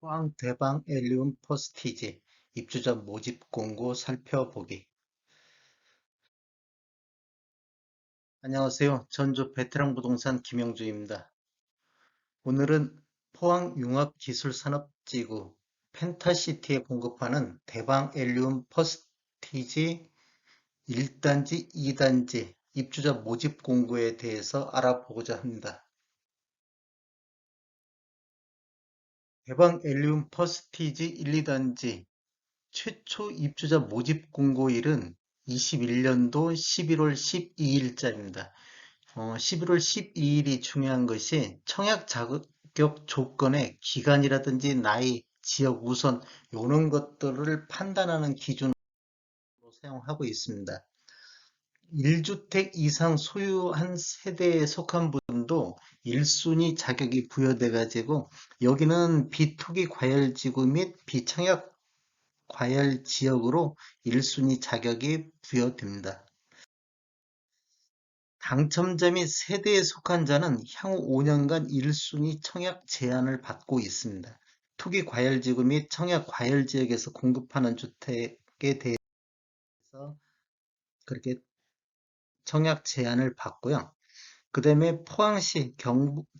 포항 대방 엘리움 퍼스티지 입주자 모집 공고 살펴보기. 안녕하세요. 전주 베테랑 부동산 김영주입니다. 오늘은 포항 융합기술산업지구 펜타시티에 공급하는 대방 엘리움 퍼스티지 1단지, 2단지 입주자 모집 공고에 대해서 알아보고자 합니다. 대방 엘리움 퍼스티지 1, 2단지 최초 입주자 모집 공고일은 21년도 11월 12일자입니다. 11월 12일이 중요한 것이 청약 자격 조건의 기간이라든지 나이, 지역 우선 이런 것들을 판단하는 기준으로 사용하고 있습니다. 1주택 이상 소유한 세대에 속한 분도 1순위 자격이 부여돼 가지고 여기는 비투기 과열지구 및 비청약 과열 지역으로 1순위 자격이 부여됩니다. 당첨자 및 세대에 속한 자는 향후 5년간 1순위 청약 제한을 받고 있습니다. 투기 과열지구 및 청약 과열지역에서 공급하는 주택에 대해서 그렇게 청약 제한을 받고요. 그 다음에 포항시,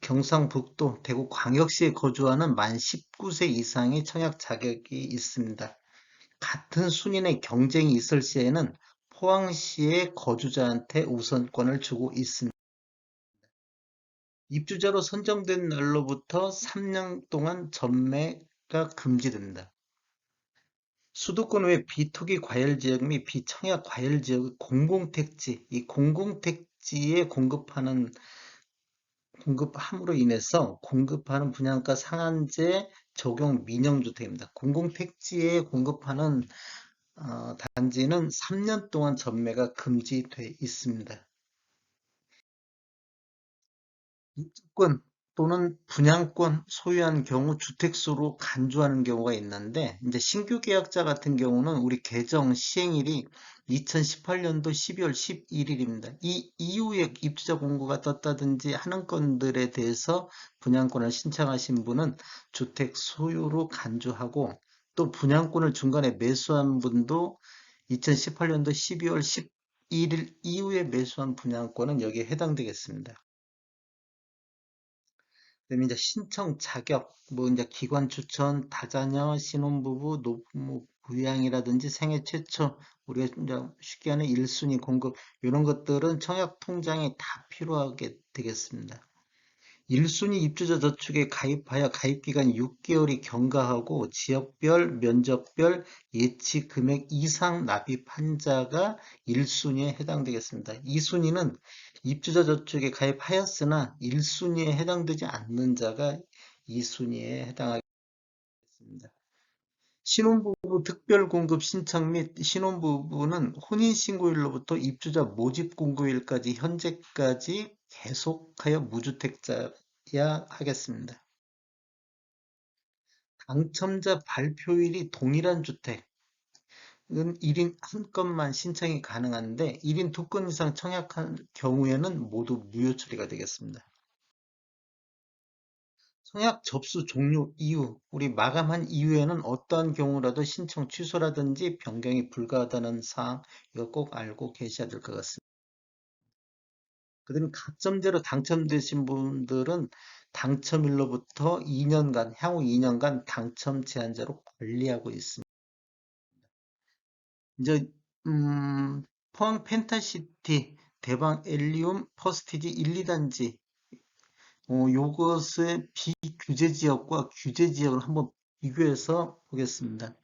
경상북도, 대구광역시에 거주하는 만 19세 이상의 청약 자격이 있습니다. 같은 순위의 경쟁이 있을 시에는 포항시의 거주자한테 우선권을 주고 있습니다. 입주자로 선정된 날로부터 3년 동안 전매가 금지됩니다. 수도권 외 비투기 과열지역 및 비청약 과열지역 공공택지, 이 공공택지에 공급함으로 인해서 공급하는 분양가 상한제 적용 민영주택입니다. 공공택지에 공급하는 단지는 3년 동안 전매가 금지돼 있습니다. 입주권 또는 분양권 소유한 경우 주택수로 간주하는 경우가 있는데 이제 신규 계약자 같은 경우는 우리 개정 시행일이 2018년도 12월 11일입니다. 이 이후에 입주자 공고가 떴다든지 하는 건들에 대해서 분양권을 신청하신 분은 주택 소유로 간주하고 또 분양권을 중간에 매수한 분도 2018년도 12월 11일 이후에 매수한 분양권은 여기에 해당되겠습니다. 그다음에 이제 신청 자격, 뭐 이제 기관 추천, 다자녀, 신혼부부, 노부모 부양이라든지 생애 최초, 우리가 이제 쉽게 하는 1순위 공급 이런 것들은 청약 통장에 다 필요하게 되겠습니다. 1순위 입주자 저축에 가입하여 가입기간 6개월이 경과하고 지역별, 면적별 예치 금액 이상 납입한 자가 1순위에 해당되겠습니다. 2순위는 입주자 저축에 가입하였으나 1순위에 해당되지 않는 자가 2순위에 해당하겠습니다. 신혼부부 특별공급 신청 및 신혼부부는 혼인신고일로부터 입주자 모집공고일까지 현재까지 계속하여 무주택자야 하겠습니다. 당첨자 발표일이 동일한 주택은 1인 한 건만 신청이 가능한데 1인 2건 이상 청약한 경우에는 모두 무효 처리가 되겠습니다. 청약 접수 종료 이후, 우리 마감한 이후에는 어떠한 경우라도 신청 취소라든지 변경이 불가하다는 사항, 이거 꼭 알고 계셔야 될 것 같습니다. 그다음에 가점제로 당첨되신 분들은 당첨일로부터 2년간, 향후 2년간 당첨 제한제로 관리하고 있습니다. 이제 포항 펜타시티 대방 엘리움 퍼스티지 1, 2단지 요것의 비규제 지역과 규제 지역을 한번 비교해서 보겠습니다.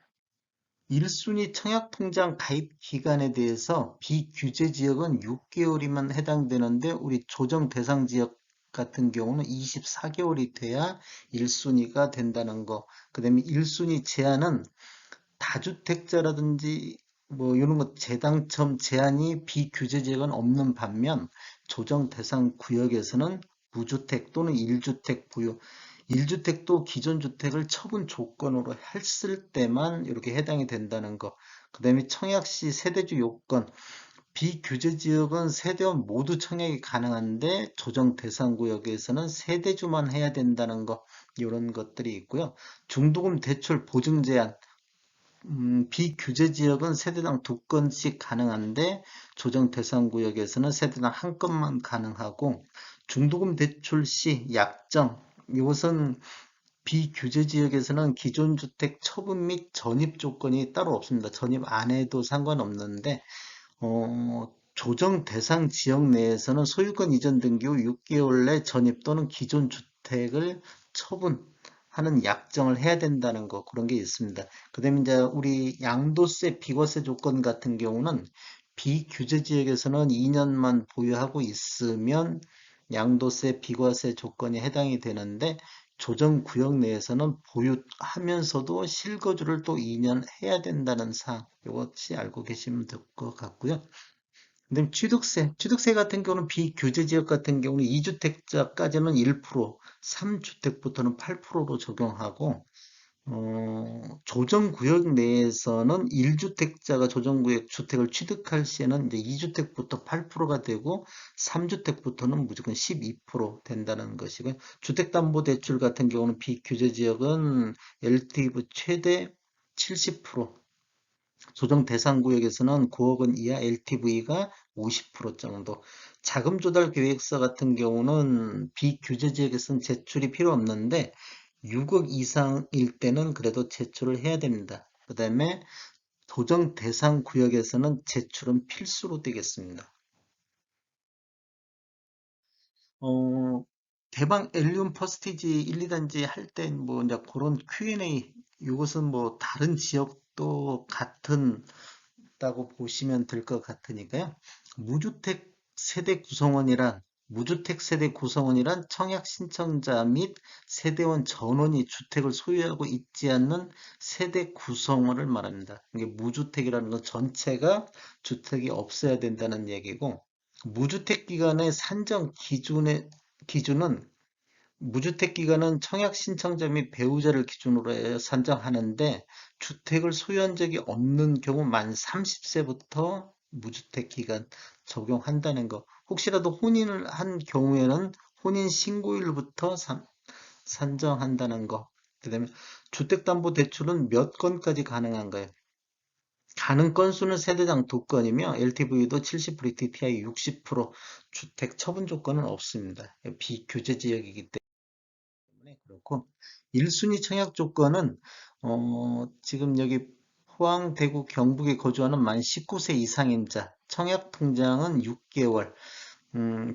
1순위 청약통장 가입 기간에 대해서 비규제 지역은 6개월이면 해당되는데 우리 조정 대상 지역 같은 경우는 24개월이 돼야 1순위가 된다는 거. 그 다음에 1순위 제한은 다주택자라든지 뭐 이런 것 재당첨 제한이 비규제 지역은 없는 반면 조정 대상 구역에서는 무주택 또는 1주택 부여 1주택도 기존 주택을 처분 조건으로 했을 때만 이렇게 해당이 된다는 거. 그 다음에 청약 시 세대주 요건 비규제 지역은 세대원 모두 청약이 가능한데 조정 대상 구역에서는 세대주만 해야 된다는 거 이런 것들이 있고요. 중도금 대출 보증 제한 비규제 지역은 세대당 두 건씩 가능한데 조정 대상 구역에서는 세대당 한 건만 가능하고 중도금 대출 시 약정 이것은 비규제 지역에서는 기존 주택 처분 및 전입 조건이 따로 없습니다. 전입 안 해도 상관없는데 조정 대상 지역 내에서는 소유권 이전 등기 후 6개월 내 전입 또는 기존 주택을 처분하는 약정을 해야 된다는 거 그런 게 있습니다. 그다음에 이제 우리 양도세, 비과세 조건 같은 경우는 비규제 지역에서는 2년만 보유하고 있으면 양도세, 비과세 조건이 해당이 되는데 조정 구역 내에서는 보유하면서도 실거주를 또 2년 해야 된다는 사항, 이것이 알고 계시면 될 것 같고요. 그다음에 취득세 같은 경우는 비규제 지역 같은 경우는 2주택자까지는 1%, 3주택부터는 8%로 적용하고 조정구역 내에서는 1주택자가 조정구역 주택을 취득할 시에는 이제 2주택부터 8%가 되고 3주택부터는 무조건 12% 된다는 것이고요. 주택담보대출 같은 경우는 비규제 지역은 LTV 최대 70%, 조정 대상 구역에서는 9억 원 이하 LTV가 50% 정도. 자금 조달 계획서 같은 경우는 비규제 지역에서는 제출이 필요 없는데 6억 이상일 때는 그래도 제출을 해야 됩니다. 그 다음에 조정 대상 구역에서는 제출은 필수로 되겠습니다. 어, 대방 엘리움 퍼스티지 1, 2단지 할 때 뭐 이제 그런 Q&A 이것은 뭐 다른 지역도 같은 다고 보시면 될 것 같으니까요. 무주택 세대 구성원이란 무주택 세대 구성원이란 청약 신청자 및 세대원 전원이 주택을 소유하고 있지 않는 세대 구성원을 말합니다. 이게 무주택이라는 건 전체가 주택이 없어야 된다는 얘기고 무주택 기간의 산정 기준은 무주택 기간은 청약 신청자 및 배우자를 기준으로 해 산정하는데 주택을 소유한 적이 없는 경우 만 30세부터 무주택 기간 적용한다는 거. 혹시라도 혼인을 한 경우에는 혼인 신고일부터 산정한다는 거. 그다음에 주택담보대출은 몇 건까지 가능한가요? 가능 건수는 세대당 두 건이며 LTV도 70%, DTI 60%, 주택 처분 조건은 없습니다. 비규제 지역이기 때문에 그렇고 1순위 청약 조건은 지금 여기 포항, 대구, 경북에 거주하는 만 19세 이상인 자, 청약 통장은 6개월,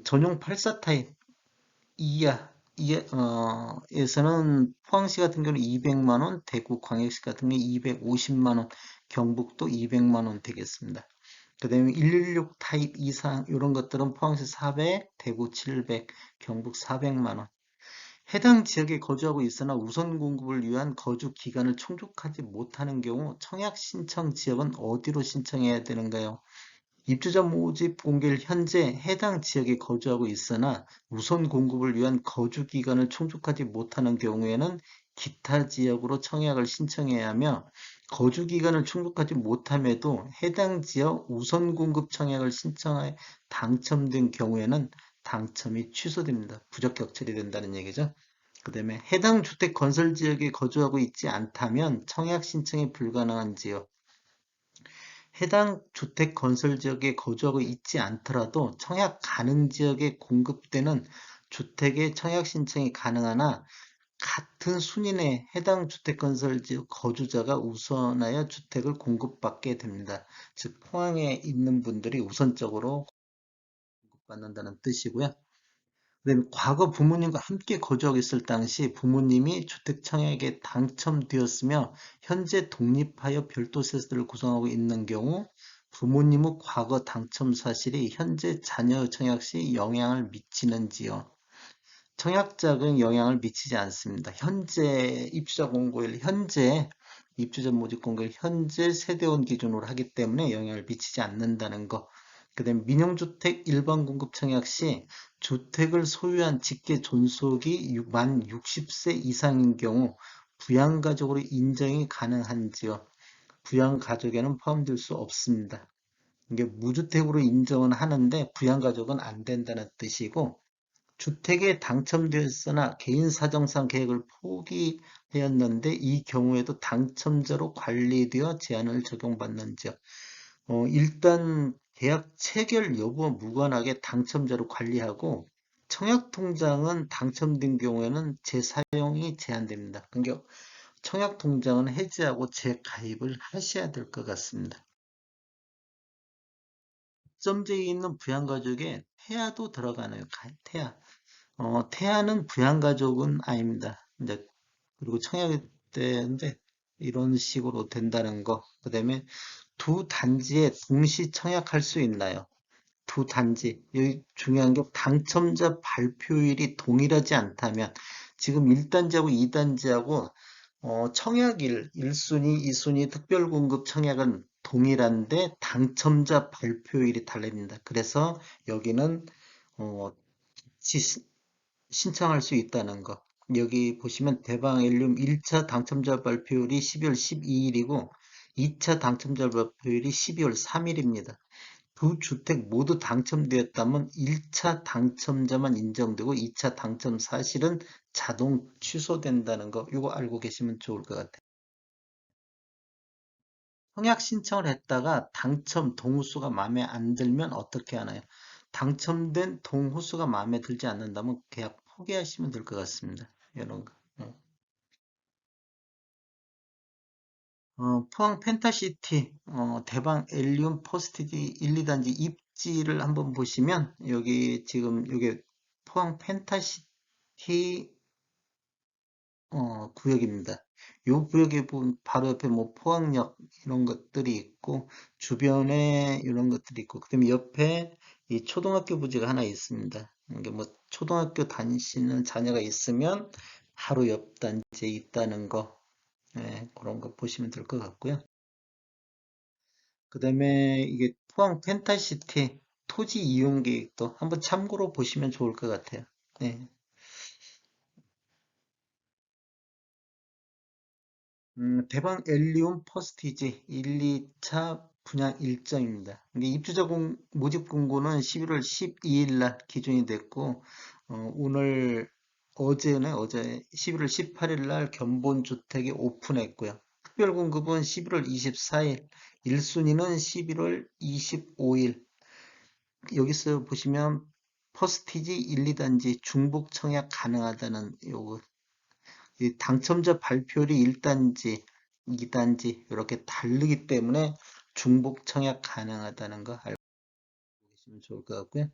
전용 84 타입 이하, 에서는 포항시 같은 경우는 200만 원, 대구 광역시 같은 경우는 250만 원, 경북도 200만 원 되겠습니다. 그 다음에 116 타입 이상 이런 것들은 포항시 400, 대구 700, 경북 400만 원. 해당 지역에 거주하고 있으나 우선 공급을 위한 거주 기간을 충족하지 못하는 경우 청약 신청 지역은 어디로 신청해야 되는가요? 입주자 모집 공개일 현재 해당 지역에 거주하고 있으나 우선 공급을 위한 거주 기간을 충족하지 못하는 경우에는 기타 지역으로 청약을 신청해야 하며 거주 기간을 충족하지 못함에도 해당 지역 우선 공급 청약을 신청해 당첨된 경우에는 당첨이 취소됩니다. 부적격처리 된다는 얘기죠. 그 다음에 해당 주택 건설 지역에 거주하고 있지 않다면 청약 신청이 불가능한 지역, 해당 주택 건설 지역에 거주하고 있지 않더라도 청약 가능 지역에 공급되는 주택의 청약 신청이 가능하나 같은 순위 내 해당 주택 건설 지역 거주자가 우선하여 주택을 공급받게 됩니다. 즉 포항에 있는 분들이 우선적으로 공급받는다는 뜻이고요. 그다음에 과거 부모님과 함께 거주하고 있을 당시 부모님이 주택 청약에 당첨되었으며 현재 독립하여 별도 세대를 구성하고 있는 경우 부모님의 과거 당첨 사실이 현재 자녀 청약 시 영향을 미치는지요. 청약자금 영향을 미치지 않습니다. 현재 입주자 공고일, 현재 입주자 모집 공고일, 현재 세대원 기준으로 하기 때문에 영향을 미치지 않는다는 거. 그다음에 민영주택 일반 공급 청약 시 주택을 소유한 직계 존속이 만 60세 이상인 경우 부양가족으로 인정이 가능한지요. 부양가족에는 포함될 수 없습니다. 이게 무주택으로 인정은 하는데 부양가족은 안 된다는 뜻이고, 주택에 당첨되었으나 개인 사정상 계획을 포기하였는데 이 경우에도 당첨자로 관리되어 제한을 적용받는지요. 일단 계약 체결 여부와 무관하게 당첨자로 관리하고, 청약통장은 당첨된 경우에는 재사용이 제한됩니다. 그러니까 청약통장은 해지하고 재가입을 하셔야 될 것 같습니다. 점제에 있는 부양가족에 태아도 들어가나요? 태아. 태아는 부양가족은 아닙니다. 이제 그리고 청약이 되는데 이런 식으로 된다는 거. 그다음에 두 단지에 동시 청약할 수 있나요? 두 단지. 여기 중요한 게 당첨자 발표일이 동일하지 않다면 지금 1단지하고 2단지하고 청약일 1순위, 2순위 특별공급 청약은 동일한데 당첨자 발표일이 달립니다. 그래서 여기는 어, 신청할 수 있다는 거. 여기 보시면 대방엘륨 1차 당첨자 발표율이 12월 12일이고 2차 당첨자 발표율이 12월 3일입니다. 두 주택 모두 당첨되었다면 1차 당첨자만 인정되고 2차 당첨 사실은 자동 취소된다는 거, 이거 알고 계시면 좋을 것 같아요. 청약 신청을 했다가 당첨 동호수가 마음에 안 들면 어떻게 하나요? 당첨된 동호수가 마음에 들지 않는다면 계약 포기하시면 될 것 같습니다. 이런 거. 포항 펜타시티, 대방 엘리움 포스티지 1, 2단지 입지를 한번 보시면 여기 지금 이게 포항 펜타시티 구역입니다. 이 구역에 보면 바로 옆에 뭐 포항역 이런 것들이 있고 주변에 이런 것들이 있고 그다음에 옆에 이 초등학교 부지가 하나 있습니다. 이게 뭐 초등학교 다니시는 자녀가 있으면 바로 옆 단지에 있다는 거, 그런 거 보시면 될 것 같고요. 그다음에 이게 포항 펜타시티 토지 이용 계획도 한번 참고로 보시면 좋을 것 같아요. 네. 대방 엘리온 퍼스티지 1, 2차 분양 일정입니다. 이게 입주자 모집 공고는 11월 12일 날 기준이 됐고, 오늘 어제 11월 18일 날 견본주택이 오픈했고요. 특별 공급은 11월 24일, 1순위는 11월 25일. 여기서 보시면 퍼스티지 1, 2단지 중복 청약 가능하다는 요거, 이 당첨자 발표율이 1단지, 2단지 이렇게 다르기 때문에 중복 청약 가능하다는 거 알고 계시면 좋을 것 같고요.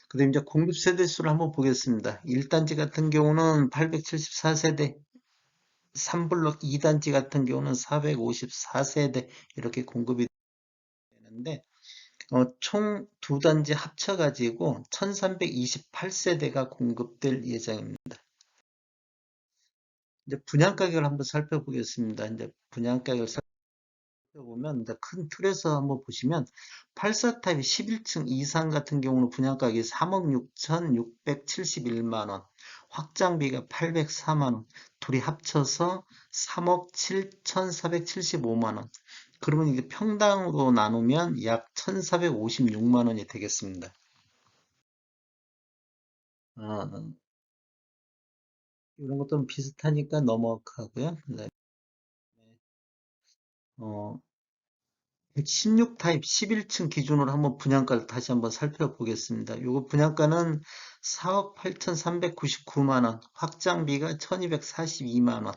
그다음 이제 공급 세대 수를 한번 보겠습니다. 1단지 같은 경우는 874세대, 3블록 2단지 같은 경우는 454세대 이렇게 공급이 되는데, 총 두 단지 합쳐가지고 1328세대가 공급될 예정입니다. 이제 분양 가격을 한번 살펴보겠습니다. 이제 분양 가격을 살펴보면 이제 큰 틀에서 한번 보시면 84 타입 11층 이상 같은 경우는 분양 가격이 3억 6,671만 원, 확장비가 804만 원, 둘이 합쳐서 3억 7,475만 원. 그러면 이게 평당으로 나누면 약 1,456만 원이 되겠습니다. 어, 이런 것도 비슷하니까 넘어가고요. 그다음에 어, 116 타입 11층 기준으로 한번 분양가를 다시 한번 살펴보겠습니다. 요거 분양가는 4억 8,399만 원, 확장비가 1,242만 원,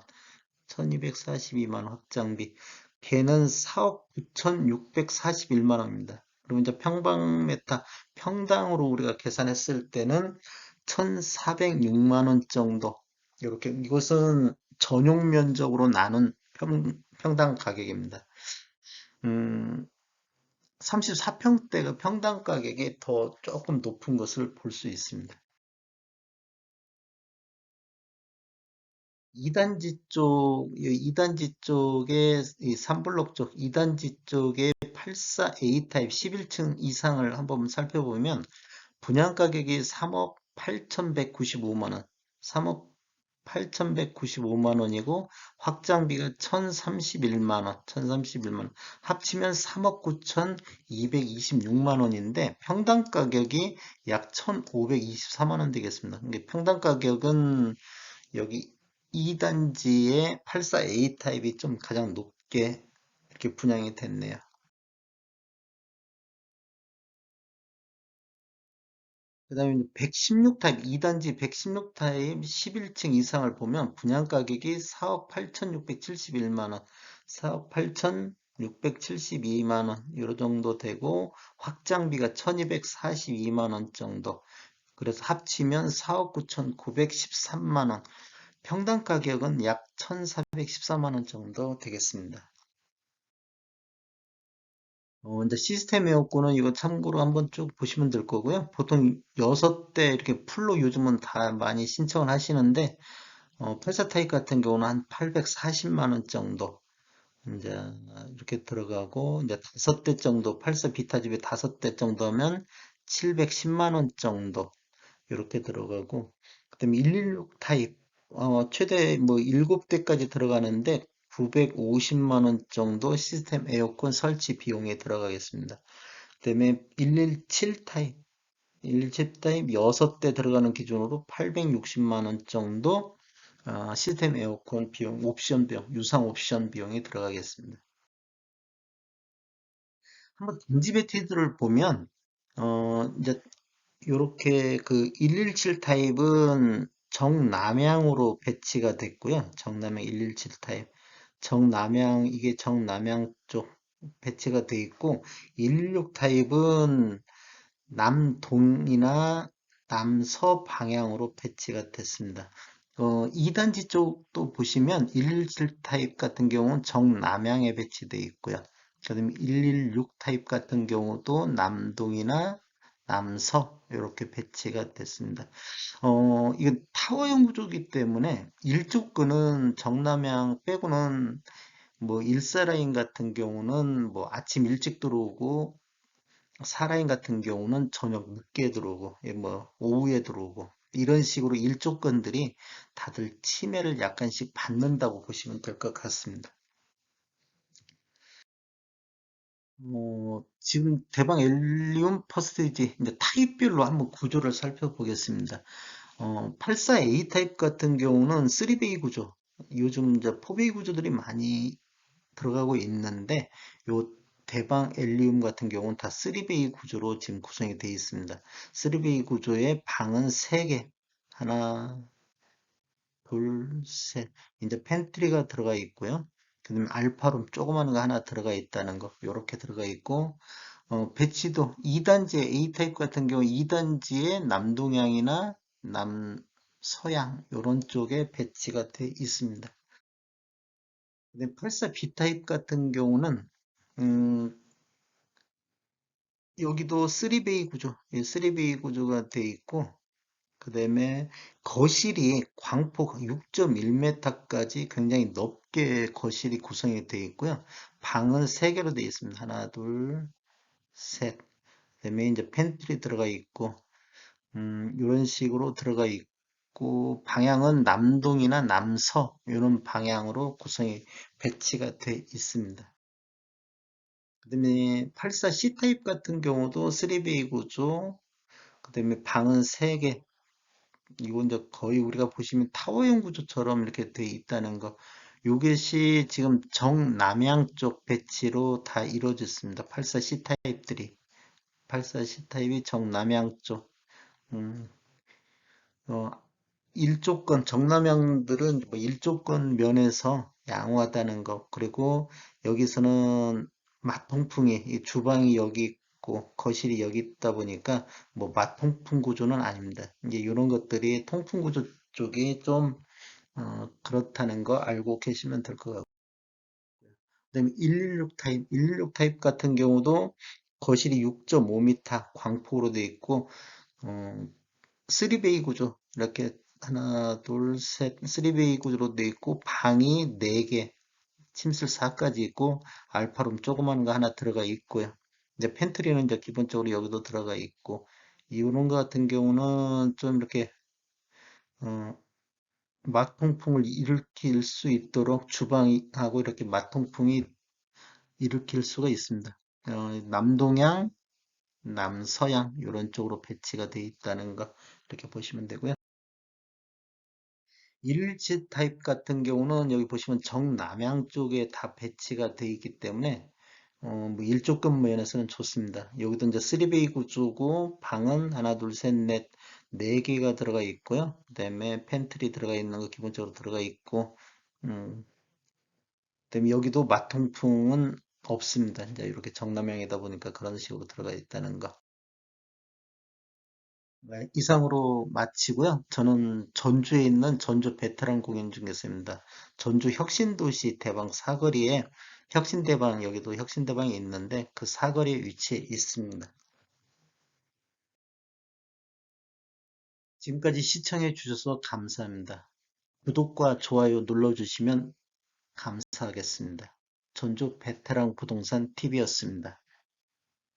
1,242만 원 확장비. 걔는 4억 9,641만 원입니다. 그러면 이제 평방메타 평당으로 우리가 계산했을 때는 1,406만 원 정도. 이렇게 이것은 전용 면적으로 나눈 평당 가격입니다. 음, 34평대가 평당 가격이 더 조금 높은 것을 볼 수 있습니다. 2단지 쪽, 2단지 쪽에, 이 3블록 쪽, 2단지 쪽에 84A 타입 11층 이상을 한번 살펴보면 분양 가격이 3억 8,195만 원, 3억 8,195만 원이고 확장비가 1,031만 원, 1,031만 원. 합치면 3억 9,226만 원인데 평당 가격이 약 1,524만 원 되겠습니다. 이게 평당 가격은 여기 2단지의 84A 타입이 좀 가장 높게 이렇게 분양이 됐네요. 그 다음에 116 타입, 2단지 116 타입 11층 이상을 보면 분양 가격이 4억 8,671만 원, 4억 8,672만 원, 요 정도 되고, 확장비가 1,242만 원 정도. 그래서 합치면 4억 9,913만 원. 평당 가격은 약 1,414만 원 정도 되겠습니다. 이제 시스템 에어컨은 이거 참고로 한번 쭉 보시면 될 거고요. 보통 6대 이렇게 풀로 요즘은 다 많이 신청을 하시는데, 84 타입 같은 경우는 한 840만 원 정도 이제 이렇게 들어가고, 이제 5대 정도, 84 비타집에 5대 정도면 710만 원 정도 이렇게 들어가고, 그다음에 116 타입, 최대 뭐 7대까지 들어가는데 950만 원 정도 시스템 에어컨 설치 비용에 들어가겠습니다. 그다음에 117 타입, 117 타입 6대 들어가는 기준으로 860만 원 정도 시스템 에어컨 비용, 옵션 비용, 유상 옵션 비용이 들어가겠습니다. 한번 등지 배치들을 보면 이제 요렇게 그 117 타입은 정남향으로 배치가 됐고요. 정남향 117 타입. 정남향, 이게 정남향 쪽 배치가 돼 있고, 116 타입은 남동이나 남서 방향으로 배치가 됐습니다. 2단지 쪽도 보시면 117 타입 같은 경우는 정남향에 배치되어 있고요. 그다음에 116 타입 같은 경우도 남동이나 남서 이렇게 배치가 됐습니다. 이건 타워형 구조이기 때문에 일조권은 정남향 빼고는 뭐 1사라인 같은 경우는 뭐 아침 일찍 들어오고 4라인 같은 경우는 저녁 늦게 들어오고 뭐 오후에 들어오고 이런 식으로 일조권들이 다들 침해를 약간씩 받는다고 보시면 될 것 같습니다. 지금 대방 엘리움 퍼스티지 이제 타입별로 한번 구조를 살펴보겠습니다. 84A 타입 같은 경우는 3베이 구조, 요즘 이제 4베이 구조들이 많이 들어가고 있는데, 요 대방 엘리움 같은 경우는 다 3베이 구조로 지금 구성이 되어 있습니다. 3베이 구조에 방은 3개, 하나, 둘, 셋. 이제 팬트리가 들어가 있고요. 그다음에 알파룸 조그마한 거 하나 들어가 있다는 거, 요렇게 들어가 있고, 배치도 2단지 A타입 같은 경우 2단지에 남동향이나 남서양 요런 쪽에 배치가 돼 있습니다. 근데 84 B타입 같은 경우는 음, 여기도 3베이 구조, 3베이 구조가 돼 있고 그다음에 거실이 광폭 6.1m까지 굉장히 넓게 거실이 구성이 되어 있고요. 방은 3개로 되어 있습니다. 하나, 둘, 셋. 그다음에 이제 팬트리 들어가 있고 이런 식으로 들어가 있고 방향은 남동이나 남서 이런 방향으로 구성이 배치가 돼 있습니다. 그다음에 84C 타입 같은 경우도 3베이 구조, 그다음에 방은 3개. 이건 이제 거의 우리가 보시면 타워형 구조처럼 이렇게 돼 있다는 거. 요것이 지금 정남향 쪽 배치로 다 이루어졌습니다. 84C 타입들이. 84C 타입이 정남향 쪽. 음, 어, 일조권, 정남향들은 뭐 일조권 면에서 양호하다는 거. 그리고 여기서는 맞통풍이, 이 주방이 여기 있고 거실이 여기 있다 보니까 뭐 맞통풍 구조는 아닙니다. 이제 이런 것들이 통풍 구조 쪽이 좀 그렇다는 거 알고 계시면 될 것 같고. 그다음에 116 타입, 116 타입 같은 경우도 거실이 6.5m 광폭으로 되어 있고 어, 3베이 구조 이렇게 하나 둘셋 3베이 구조로 되어 있고 방이 4개 침실 4까지 있고 알파룸 조그마한 거 하나 들어가 있고요. 이제 팬트리는 이제 기본적으로 여기도 들어가 있고 이런 거 같은 경우는 좀 이렇게 어, 맛통풍을 일으킬 수 있도록 주방하고 이렇게 맛통풍이 일으킬 수가 있습니다. 남동향, 남서양 이런 쪽으로 배치가 되어 있다는 거 이렇게 보시면 되고요. 일지 타입 같은 경우는 여기 보시면 정남향 쪽에 다 배치가 되어 있기 때문에 뭐 일조급 면에서는 좋습니다. 여기도 이제 3베이 구조고 방은 하나, 둘, 셋, 넷, 네 개가 들어가 있고요. 그다음에 팬트리 들어가 있는 거 기본적으로 들어가 있고, 음, 그다음에 여기도 마통풍은 없습니다. 이제 이렇게 정남향이다 보니까 그런 식으로 들어가 있다는 거. 네, 이상으로 마치고요. 저는 전주에 있는 전주 베테랑 공연 중에서입니다. 전주 혁신도시 대방 사거리에 혁신대방, 여기도 혁신대방이 있는데 그 사거리에 위치해 있습니다. 지금까지 시청해 주셔서 감사합니다. 구독과 좋아요 눌러주시면 감사하겠습니다. 전주 베테랑 부동산 TV였습니다.